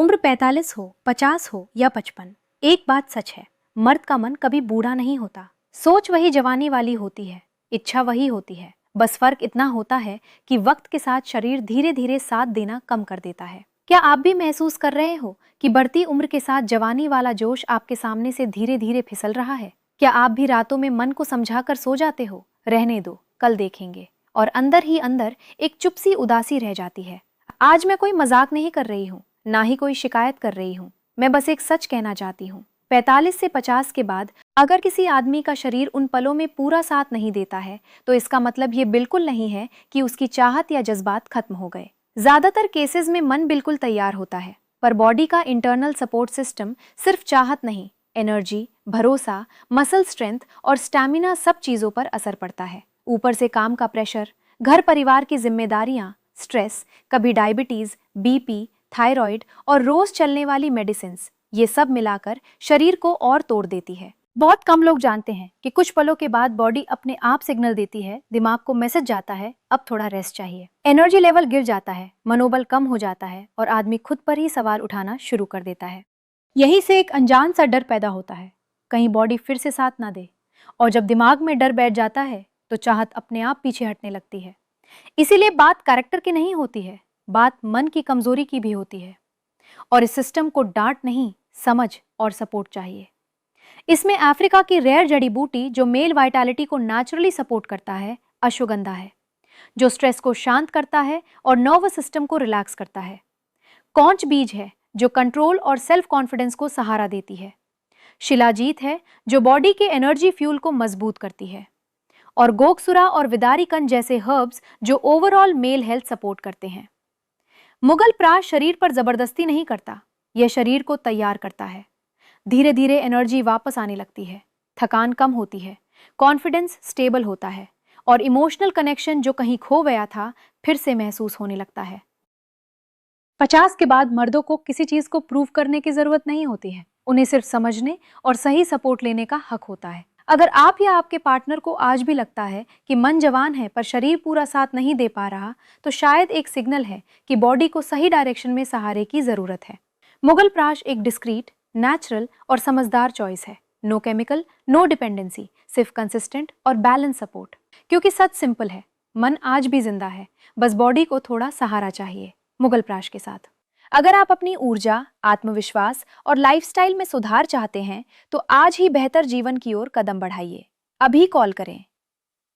उम्र 45 हो, 50 हो या 55, एक बात सच है, मर्द का मन कभी बूढ़ा नहीं होता। सोच वही जवानी वाली होती है, इच्छा वही होती है, बस फर्क इतना होता है कि वक्त के साथ शरीर धीरे धीरे साथ देना कम कर देता है। क्या आप भी महसूस कर रहे हो कि बढ़ती उम्र के साथ जवानी वाला जोश आपके सामने से धीरे धीरे फिसल रहा है? क्या आप भी रातों में मन को समझाकर सो जाते हो, रहने दो, कल देखेंगे, और अंदर ही अंदर एक चुप सी उदासी रह जाती है? आज मैं कोई मजाक नहीं कर रही हूँ, ना ही कोई शिकायत कर रही हूँ, मैं बस एक सच कहना चाहती हूँ। 45 से 50 के बाद अगर किसी आदमी का शरीर उन पलों में पूरा साथ नहीं देता है, तो इसका मतलब ये बिल्कुल नहीं है कि उसकी चाहत या जज्बात खत्म हो गए। ज्यादातर केसेस में मन बिल्कुल तैयार होता है, पर बॉडी का इंटरनल सपोर्ट सिस्टम सिर्फ चाहत नहीं, एनर्जी, भरोसा, मसल स्ट्रेंथ और स्टैमिना सब चीजों पर असर पड़ता है। ऊपर से काम का प्रेशर, घर परिवार की जिम्मेदारियां, स्ट्रेस, कभी डायबिटीज, बीपी, थायराइड और रोज चलने वाली मेडिसिन, ये सब मिलाकर शरीर को और तोड़ देती है। बहुत कम लोग जानते हैं कि कुछ पलों के बाद बॉडी अपने आप सिग्नल देती है, दिमाग को मैसेज जाता है, अब थोड़ा रेस्ट चाहिए। एनर्जी लेवल गिर जाता है, मनोबल कम हो जाता है और आदमी खुद पर ही सवाल उठाना शुरू कर देता है। यहीं से एक अनजान सा डर पैदा होता है, कहीं बॉडी फिर से साथ ना दे, और जब दिमाग में डर बैठ जाता है तो चाहत अपने आप पीछे हटने लगती है। इसीलिए बात कैरेक्टर की नहीं होती है, बात मन की कमजोरी की भी होती है, और इस सिस्टम को डांट नहीं, समझ और सपोर्ट चाहिए। इसमें अफ्रीका की रेयर जड़ी बूटी जो मेल वाइटैलिटी को नेचुरली सपोर्ट करता है, अश्वगंधा है, जो स्ट्रेस को शांत करता है और नर्वस सिस्टम को रिलैक्स करता है। कौंच बीज है जो कंट्रोल और सेल्फ कॉन्फिडेंस को सहारा देती है। शिलाजीत है जो बॉडी के एनर्जी फ्यूल को मजबूत करती है, और गोकसुरा और विदारीकन जैसे हर्ब्स जो ओवरऑल मेल हेल्थ सपोर्ट करते हैं। मुगल प्राश शरीर पर जबरदस्ती नहीं करता, यह शरीर को तैयार करता है। धीरे धीरे एनर्जी वापस आने लगती है, थकान कम होती है, कॉन्फिडेंस स्टेबल होता है, और इमोशनल कनेक्शन जो कहीं खो गया था फिर से महसूस होने लगता है। 50 के बाद मर्दों को किसी चीज को प्रूव करने की जरूरत नहीं होती है, उन्हें सिर्फ समझने और सही सपोर्ट लेने का हक होता है। अगर आप या आपके पार्टनर को आज भी लगता है कि मन जवान है पर शरीर पूरा साथ नहीं दे पा रहा, तो शायद एक सिग्नल है कि बॉडी को सही डायरेक्शन में सहारे की जरूरत है। मुगल प्राश एक डिस्क्रीट, नेचुरल और समझदार चॉइस है। नो केमिकल, नो डिपेंडेंसी, सिर्फ कंसिस्टेंट और बैलेंस सपोर्ट। क्योंकि सच सिंपल है, मन आज भी जिंदा है, बस बॉडी को थोड़ा सहारा चाहिए। मुगल प्राश के साथ अगर आप अपनी ऊर्जा, आत्मविश्वास और लाइफस्टाइल में सुधार चाहते हैं, तो आज ही बेहतर जीवन की ओर कदम बढ़ाइए। अभी कॉल करें